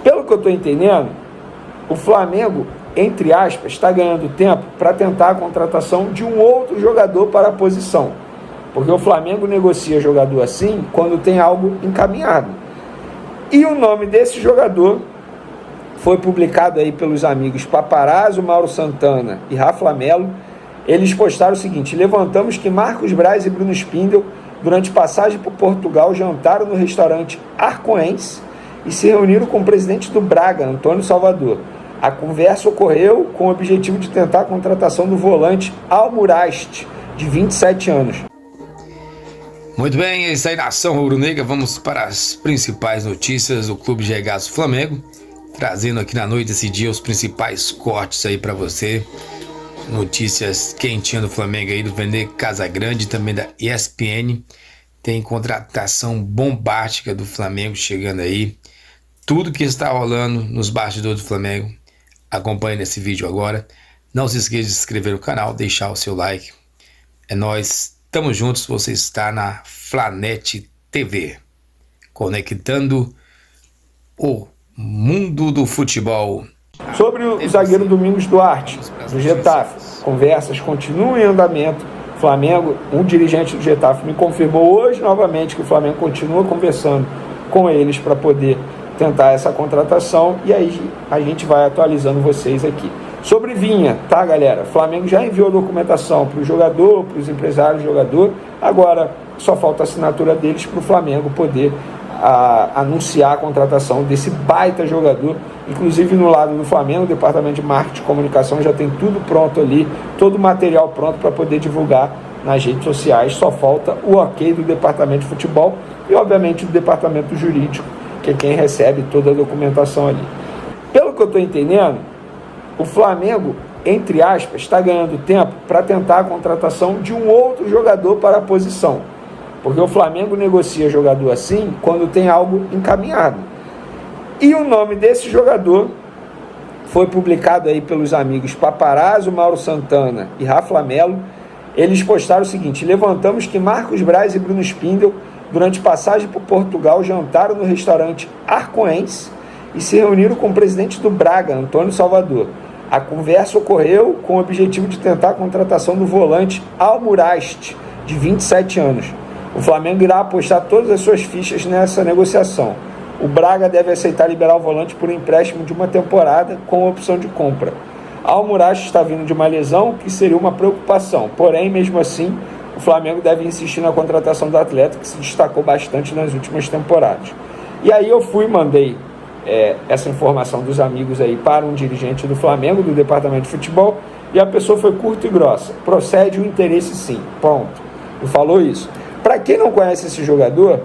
Pelo que eu estou entendendo, o Flamengo, entre aspas, está ganhando tempo para tentar a contratação de um outro jogador para a posição. Porque o Flamengo negocia jogador assim quando tem algo encaminhado. E o nome desse jogador foi publicado aí pelos amigos Paparazzo, Mauro Santana e Rafa Melo. Eles postaram o seguinte: levantamos que Marcos Braz e Bruno Spindel, durante passagem por Portugal, jantaram no restaurante Arcoense e se reuniram com o presidente do Braga, Antônio Salvador. A conversa ocorreu com o objetivo de tentar a contratação do volante Almuraste, de 27 anos. Muito bem, é isso aí, nação rubro-negra. Vamos para as principais notícias do Clube de Regatas Flamengo, trazendo aqui na noite desse dia os principais cortes aí para você. Notícias quentinhas do Flamengo aí, do Vene Casagrande, também da ESPN. Tem contratação bombástica do Flamengo chegando aí. Tudo que está rolando nos bastidores do Flamengo, acompanhe nesse vídeo agora. Não se esqueça de se inscrever no canal, deixar o seu like. É nóis, tamo juntos, você está na Flanet TV, conectando o mundo do futebol. Sobre o zagueiro Domingos Duarte, do Getafe, conversas continuam em andamento. Flamengo, um dirigente do Getafe me confirmou hoje novamente que o Flamengo continua conversando com eles para poder tentar essa contratação, e aí a gente vai atualizando vocês aqui. Sobre Vinha, tá, galera? O Flamengo já enviou documentação para o jogador, para os empresários do jogador, agora só falta a assinatura deles para o Flamengo poder anunciar a contratação desse baita jogador. Inclusive no lado do Flamengo, o departamento de marketing e comunicação já tem tudo pronto ali, todo o material pronto para poder divulgar nas redes sociais. Só falta o ok do departamento de futebol e obviamente do departamento jurídico, que é quem recebe toda a documentação ali. Pelo que eu estou entendendo, o Flamengo, entre aspas, está ganhando tempo para tentar a contratação de um outro jogador para a posição. Porque o Flamengo negocia jogador assim quando tem algo encaminhado. E o nome desse jogador foi publicado aí pelos amigos Paparazzo, Mauro Santana e Rafa Melo. Eles postaram o seguinte: levantamos que Marcos Braz e Bruno Spindel, durante passagem por Portugal, jantaram no restaurante Arcoense e se reuniram com o presidente do Braga, Antônio Salvador. A conversa ocorreu com o objetivo de tentar a contratação do volante Almuraste, de 27 anos. O Flamengo irá apostar todas as suas fichas nessa negociação. O Braga deve aceitar liberar o volante por um empréstimo de uma temporada com opção de compra. Almuraste está vindo de uma lesão que seria uma preocupação, porém, mesmo assim, o Flamengo deve insistir na contratação do atleta, que se destacou bastante nas últimas temporadas. E aí eu mandei essa informação dos amigos aí para um dirigente do Flamengo, do departamento de futebol, e a pessoa foi curta e grossa: procede o interesse sim, ponto. E falou isso. Para quem não conhece esse jogador,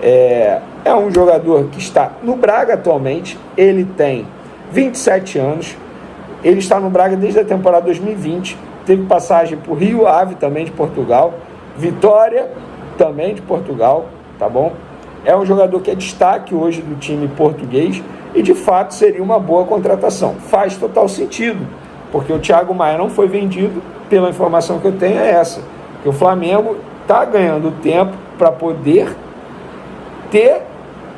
é um jogador que está no Braga atualmente. Ele tem 27 anos, ele está no Braga desde a temporada 2020, teve passagem por Rio Ave também de Portugal, Vitória também de Portugal, tá bom? É um jogador que é destaque hoje do time português e de fato seria uma boa contratação. Faz total sentido, porque o Thiago Maia não foi vendido, pela informação que eu tenho é essa, que o Flamengo está ganhando tempo para poder ter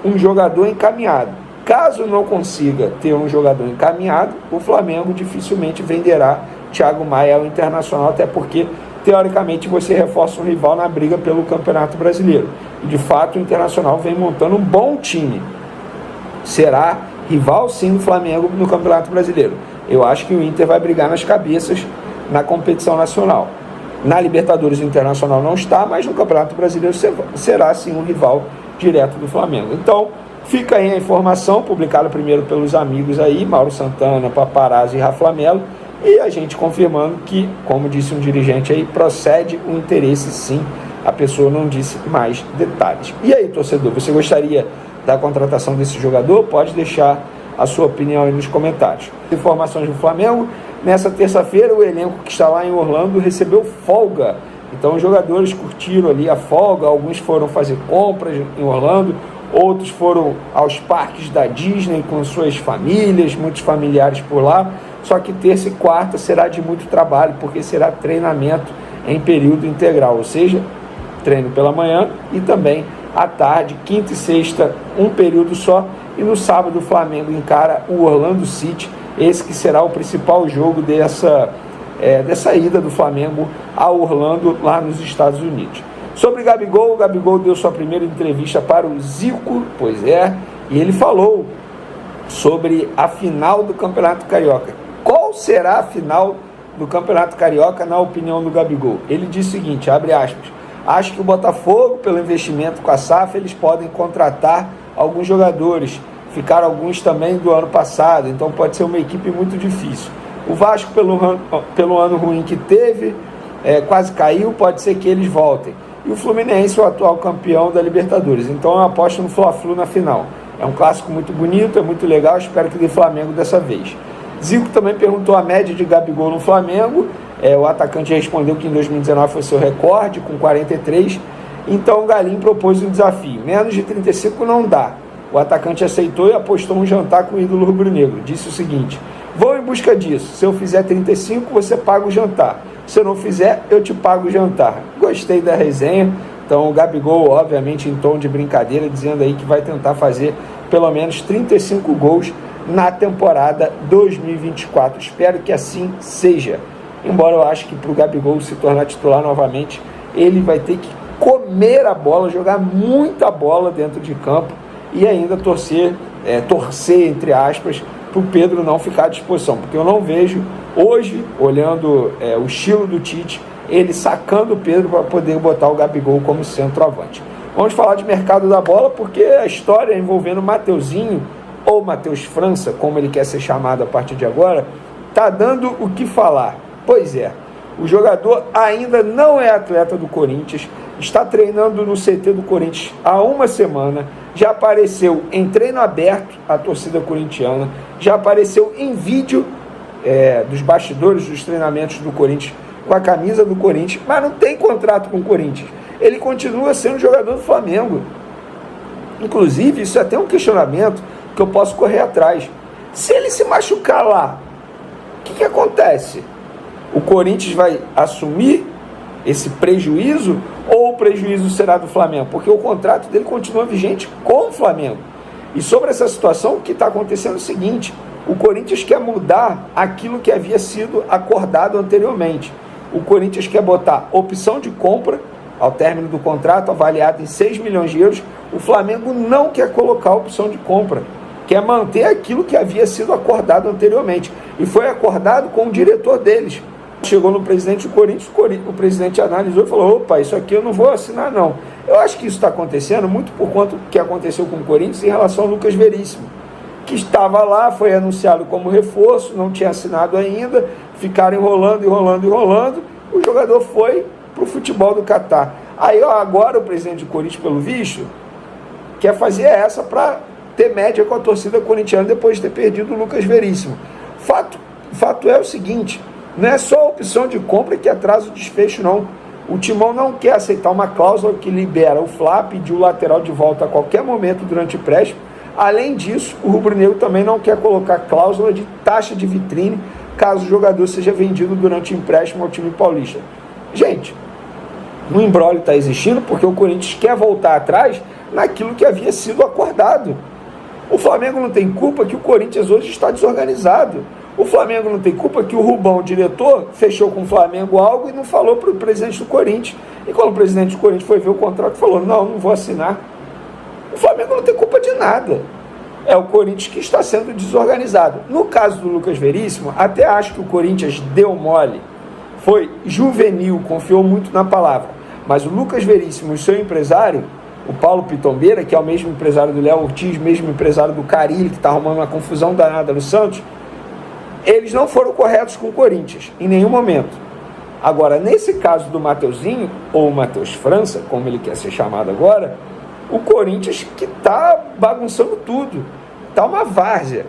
um jogador encaminhado. Caso não consiga ter um jogador encaminhado, o Flamengo dificilmente venderá Thiago Maia ao Internacional, até porque, teoricamente, você reforça um rival na briga pelo Campeonato Brasileiro. E, de fato, o Internacional vem montando um bom time. Será rival, sim, do Flamengo no Campeonato Brasileiro. Eu acho que o Inter vai brigar nas cabeças na competição nacional. Na Libertadores, o Internacional não está, mas no Campeonato Brasileiro será, sim, um rival direto do Flamengo. Então, fica aí a informação, publicada primeiro pelos amigos aí, Mauro Santana, Paparazzo e Rafa Melo, e a gente confirmando que, como disse um dirigente aí, procede o interesse sim, a pessoa não disse mais detalhes. E aí, torcedor, você gostaria da contratação desse jogador? Pode deixar a sua opinião aí nos comentários. Informações do Flamengo: nessa terça-feira o elenco que está lá em Orlando recebeu folga. Então os jogadores curtiram ali a folga, alguns foram fazer compras em Orlando, outros foram aos parques da Disney com suas famílias, muitos familiares por lá. Só que terça e quarta será de muito trabalho, porque será treinamento em período integral, ou seja, treino pela manhã e também à tarde, quinta e sexta, um período só, E no sábado o Flamengo encara o Orlando City, esse que será o principal jogo dessa ida do Flamengo a Orlando, lá nos Estados Unidos. Sobre Gabigol, o Gabigol deu sua primeira entrevista para o Zico, e ele falou sobre a final do Campeonato Carioca. Qual será a final do Campeonato Carioca, na opinião do Gabigol? Ele disse o seguinte, abre aspas, acho que o Botafogo, pelo investimento com a SAF, eles podem contratar alguns jogadores, ficaram alguns também do ano passado, então pode ser uma equipe muito difícil. O Vasco, pelo ano ruim que teve, quase caiu, pode ser que eles voltem. E o Fluminense, o atual campeão da Libertadores. Então eu aposto no Fla-Flu na final. É um clássico muito bonito, é muito legal, espero que dê Flamengo dessa vez. Zico também perguntou a média de Gabigol no Flamengo. O atacante respondeu que em 2019 foi seu recorde, com 43. Então o Galinho propôs um desafio. Menos de 35 não dá. O atacante aceitou e apostou um jantar com o ídolo rubro-negro. Disse o seguinte, vou em busca disso. Se eu fizer 35, você paga o jantar. Se eu não fizer, eu te pago o jantar. Gostei da resenha. Então o Gabigol, obviamente, em tom de brincadeira, dizendo aí que vai tentar fazer pelo menos 35 gols na temporada 2024. Espero que assim seja. Embora eu acho que para o Gabigol se tornar titular novamente, ele vai ter que comer a bola, jogar muita bola dentro de campo e ainda torcer, entre aspas, para o Pedro não ficar à disposição. Porque eu não vejo hoje, olhando o estilo do Tite, ele sacando o Pedro para poder botar o Gabigol como centroavante. Vamos falar de mercado da bola, porque a história envolvendo o Mateuzinho, ou Matheus França, como ele quer ser chamado a partir de agora, está dando o que falar. Pois é, o jogador ainda não é atleta do Corinthians, está treinando no CT do Corinthians há uma semana, já apareceu em treino aberto a torcida corintiana, já apareceu em vídeo dos bastidores dos treinamentos do Corinthians com a camisa do Corinthians, mas não tem contrato com o Corinthians. Ele continua sendo jogador do Flamengo. Inclusive, isso é até um questionamento que eu posso correr atrás. Se ele se machucar lá, o que acontece? O Corinthians vai assumir esse prejuízo ou o prejuízo será do Flamengo? Porque o contrato dele continua vigente com o Flamengo. E sobre essa situação, o que está acontecendo é o seguinte, o Corinthians quer mudar aquilo que havia sido acordado anteriormente. O Corinthians quer botar opção de compra ao término do contrato, avaliado em 6 milhões de euros. O Flamengo não quer colocar opção de compra, quer manter aquilo que havia sido acordado anteriormente. E foi acordado com o diretor deles. Chegou no presidente do Corinthians, o presidente analisou e falou, opa, isso aqui eu não vou assinar não. Eu acho que isso está acontecendo muito por conta do que aconteceu com o Corinthians em relação ao Lucas Veríssimo, que estava lá, foi anunciado como reforço, não tinha assinado ainda, ficaram enrolando, o jogador foi para o futebol do Catar. Aí agora o presidente do Corinthians, pelo visto, quer fazer essa para ter média com a torcida corintiana depois de ter perdido o Lucas Veríssimo. Fato é o seguinte, não é só a opção de compra que atrasa o desfecho não. O Timão não quer aceitar uma cláusula que libera o Fla, pedir o lateral de volta a qualquer momento durante o empréstimo. Além disso, o rubro-negro também não quer colocar cláusula de taxa de vitrine caso o jogador seja vendido durante o empréstimo ao time paulista. Gente, um imbróglio está existindo porque o Corinthians quer voltar atrás naquilo que havia sido acordado. O Flamengo não tem culpa que o Corinthians hoje está desorganizado. O Flamengo não tem culpa que o Rubão, o diretor, fechou com o Flamengo algo e não falou para o presidente do Corinthians. E quando o presidente do Corinthians foi ver o contrato, falou, não vou assinar. O Flamengo não tem culpa de nada. É o Corinthians que está sendo desorganizado. No caso do Lucas Veríssimo, até acho que o Corinthians deu mole. Foi juvenil, confiou muito na palavra. Mas o Lucas Veríssimo e seu empresário, o Paulo Pitombeira, que é o mesmo empresário do Léo Ortiz, mesmo empresário do Carille, que está arrumando uma confusão danada no Santos, eles não foram corretos com o Corinthians, em nenhum momento. Agora, nesse caso do Mateuzinho, ou Matheus França, como ele quer ser chamado agora, o Corinthians que está bagunçando tudo, está uma várzea.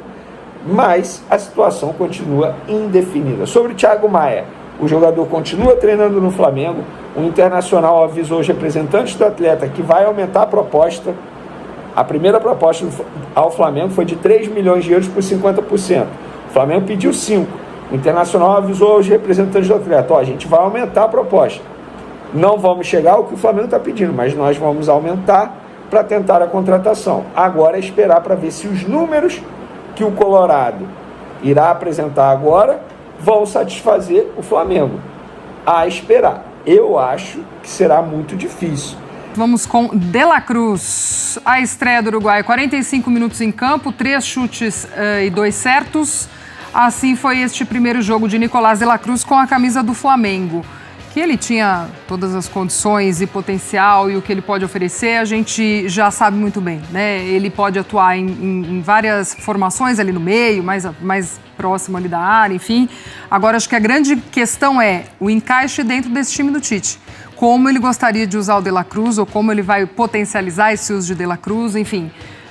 Mas a situação continua indefinida. Sobre o Thiago Maia, o jogador continua treinando no Flamengo, o Internacional avisou os representantes do atleta que vai aumentar a proposta. A primeira proposta ao Flamengo foi de 3 milhões de euros por 50%. O Flamengo pediu 5. O Internacional avisou aos representantes do atleta, a gente vai aumentar a proposta. Não vamos chegar ao que o Flamengo está pedindo, mas nós vamos aumentar para tentar a contratação. Agora é esperar para ver se os números que o Colorado irá apresentar agora vão satisfazer o Flamengo. A esperar. Eu acho que será muito difícil. Vamos com De La Cruz. A estreia do Uruguai, 45 minutos em campo, 3 chutes e 2 certos. Assim foi este primeiro jogo de Nicolás De La Cruz com a camisa do Flamengo. Que ele tinha todas as condições e potencial e o que ele pode oferecer, a gente já sabe muito bem, né? Ele pode atuar em várias formações ali no meio, mais próximo ali da área, enfim. Agora, acho que a grande questão é o encaixe dentro desse time do Tite. Como ele gostaria de usar o De La Cruz ou como ele vai potencializar esse uso de De La Cruz, enfim.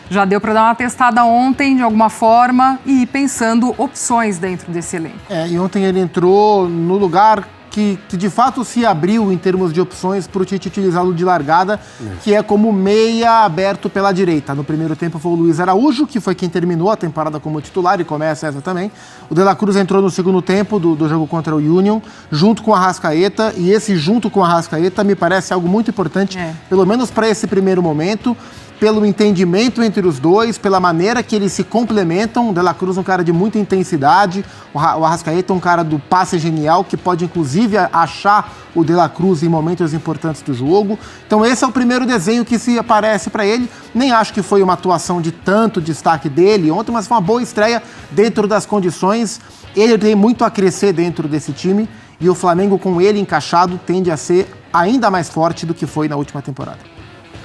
Já deu para dar uma testada ontem, de alguma forma, e ir pensando opções dentro desse elenco. E ontem ele entrou no lugar que de fato se abriu em termos de opções para o Tite utilizá-lo de largada, que é como meia aberto pela direita. No primeiro tempo foi o Luiz Araújo, que foi quem terminou a temporada como titular e começa essa também. O De La Cruz entrou no segundo tempo do jogo contra o Union, junto com a Arrascaeta, e esse junto com a Arrascaeta me parece algo muito importante, pelo menos para esse primeiro momento, pelo entendimento entre os dois, pela maneira que eles se complementam. O De La Cruz é um cara de muita intensidade, o Arrascaeta é um cara do passe genial, que pode inclusive achar o De La Cruz em momentos importantes do jogo. Então esse é o primeiro desenho que se aparece para ele. Nem acho que foi uma atuação de tanto destaque dele ontem, mas foi uma boa estreia dentro das condições. Ele tem muito a crescer dentro desse time e o Flamengo, com ele encaixado, tende a ser ainda mais forte do que foi na última temporada.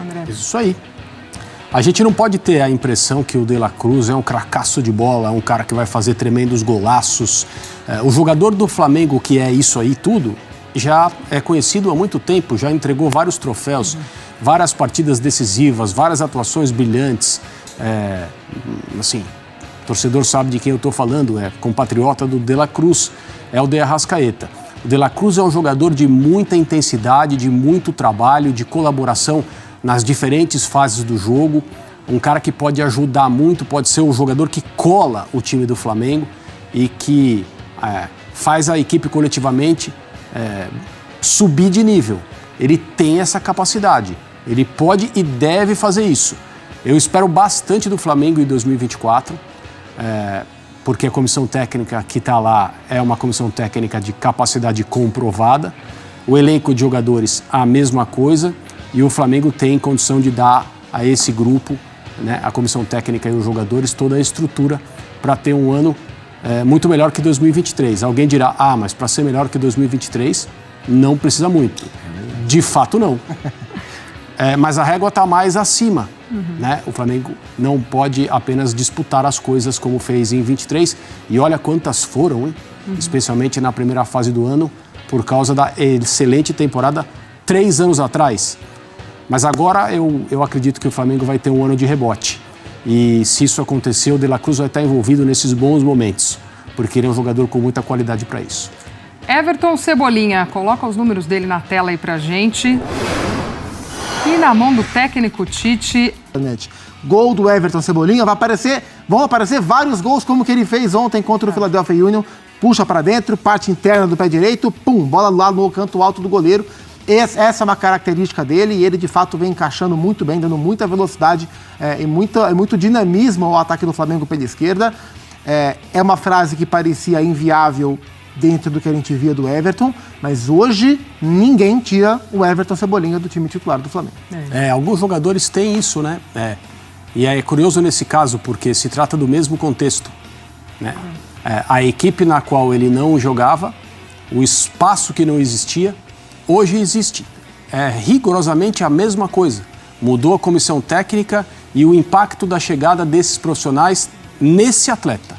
André. Isso aí. A gente não pode ter a impressão que o De La Cruz é um cracaço de bola, é um cara que vai fazer tremendos golaços. O jogador do Flamengo, que é isso aí tudo, já é conhecido há muito tempo, já entregou vários troféus, várias partidas decisivas, várias atuações brilhantes. Assim, o torcedor sabe de quem eu estou falando, é compatriota do De La Cruz, é o De Arrascaeta. O De La Cruz é um jogador de muita intensidade, de muito trabalho, de colaboração nas diferentes fases do jogo, um cara que pode ajudar muito, pode ser um jogador que cola o time do Flamengo e que faz a equipe coletivamente subir de nível. Ele tem essa capacidade, ele pode e deve fazer isso. Eu espero bastante do Flamengo em 2024, porque a comissão técnica que está lá é uma comissão técnica de capacidade comprovada, o elenco de jogadores a mesma coisa, e o Flamengo tem condição de dar a esse grupo, né, a comissão técnica e os jogadores, toda a estrutura para ter um ano muito melhor que 2023. Alguém dirá, mas para ser melhor que 2023, não precisa muito. De fato, não. Mas a régua está mais acima. Né? O Flamengo não pode apenas disputar as coisas como fez em 23. E olha quantas foram, hein? Especialmente na primeira fase do ano, por causa da excelente temporada 3 anos atrás. Mas agora eu acredito que o Flamengo vai ter um ano de rebote. E se isso acontecer, o De La Cruz vai estar envolvido nesses bons momentos, porque ele é um jogador com muita qualidade para isso. Everton Cebolinha, coloca os números dele na tela aí pra gente. E na mão do técnico Tite. Gol do Everton Cebolinha, vão aparecer vários gols como que ele fez ontem contra o Philadelphia Union. Puxa para dentro, parte interna do pé direito, bola lá no canto alto do goleiro. Essa é uma característica dele e ele de fato vem encaixando muito bem, dando muita velocidade e muito dinamismo ao ataque do Flamengo pela esquerda. É uma frase que parecia inviável dentro do que a gente via do Everton, mas hoje ninguém tira o Everton Cebolinha do time titular do Flamengo. Alguns jogadores têm isso, né? E é curioso nesse caso porque se trata do mesmo contexto, né? A equipe na qual ele não jogava, o espaço que não existia, hoje existe. É rigorosamente a mesma coisa. Mudou a comissão técnica e o impacto da chegada desses profissionais nesse atleta.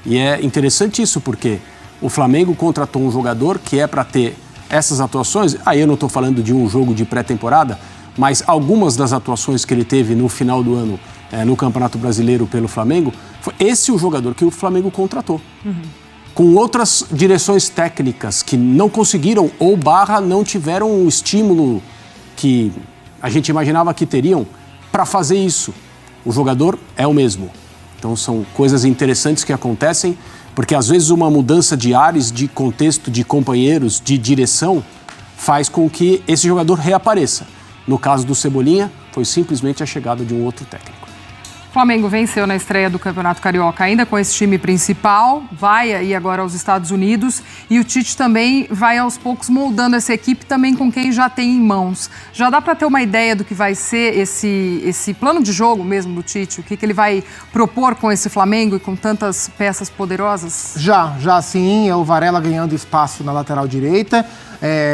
E é interessante isso, porque o Flamengo contratou um jogador que é para ter essas atuações. Aí eu não estou falando de um jogo de pré-temporada, mas algumas das atuações que ele teve no final do ano no Campeonato Brasileiro pelo Flamengo, foi esse o jogador que o Flamengo contratou. Com outras direções técnicas que não conseguiram ou não tiveram o estímulo que a gente imaginava que teriam para fazer isso. O jogador é o mesmo. Então são coisas interessantes que acontecem, porque às vezes uma mudança de ares, de contexto, de companheiros, de direção, faz com que esse jogador reapareça. No caso do Cebolinha, foi simplesmente a chegada de um outro técnico. O Flamengo venceu na estreia do Campeonato Carioca ainda com esse time principal, vai aí agora aos Estados Unidos e o Tite também vai aos poucos moldando essa equipe também com quem já tem em mãos. Já dá para ter uma ideia do que vai ser esse plano de jogo mesmo do Tite? O que ele vai propor com esse Flamengo e com tantas peças poderosas? Já sim, é o Varela ganhando espaço na lateral direita.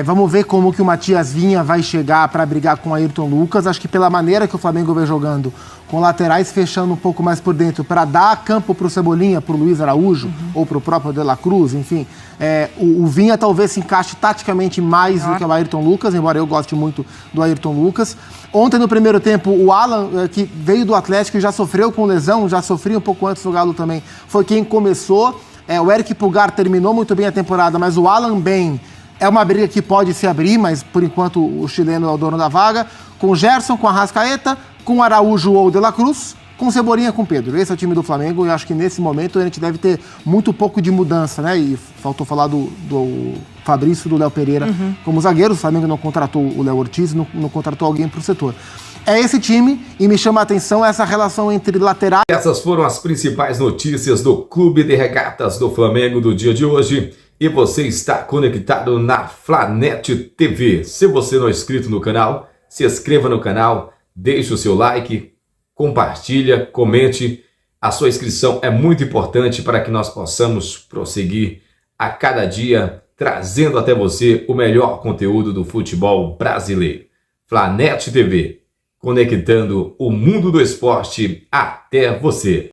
Vamos ver como que o Matias Vinha vai chegar para brigar com o Ayrton Lucas. Acho que pela maneira que o Flamengo vem jogando, com laterais fechando um pouco mais por dentro, para dar campo para o Cebolinha, para o Luiz Araújo, ou para o próprio De La Cruz, enfim. O Vinha talvez se encaixe taticamente mais do que o Ayrton Lucas, embora eu goste muito do Ayrton Lucas. Ontem, no primeiro tempo, o Alan, que veio do Atlético e já sofreu com lesão, já sofria um pouco antes do Galo também, foi quem começou. O Eric Pulgar terminou muito bem a temporada, mas o Alan bem... É uma briga que pode se abrir, mas por enquanto o chileno é o dono da vaga. Com o Gerson, com a Arrascaeta, com o Araújo ou o De La Cruz, com o Cebolinha, com o Pedro. Esse é o time do Flamengo e acho que nesse momento a gente deve ter muito pouco de mudança, né? E faltou falar do Fabrício, do Léo Pereira como zagueiro. O Flamengo não contratou o Léo Ortiz, não contratou alguém para o setor. É esse time e me chama a atenção essa relação entre laterais. Essas foram as principais notícias do Clube de Regatas do Flamengo do dia de hoje. E você está conectado na Flanet TV. Se você não é inscrito no canal, se inscreva no canal, deixe o seu like, compartilha, comente. A sua inscrição é muito importante para que nós possamos prosseguir a cada dia, trazendo até você o melhor conteúdo do futebol brasileiro. Flanet TV, conectando o mundo do esporte até você.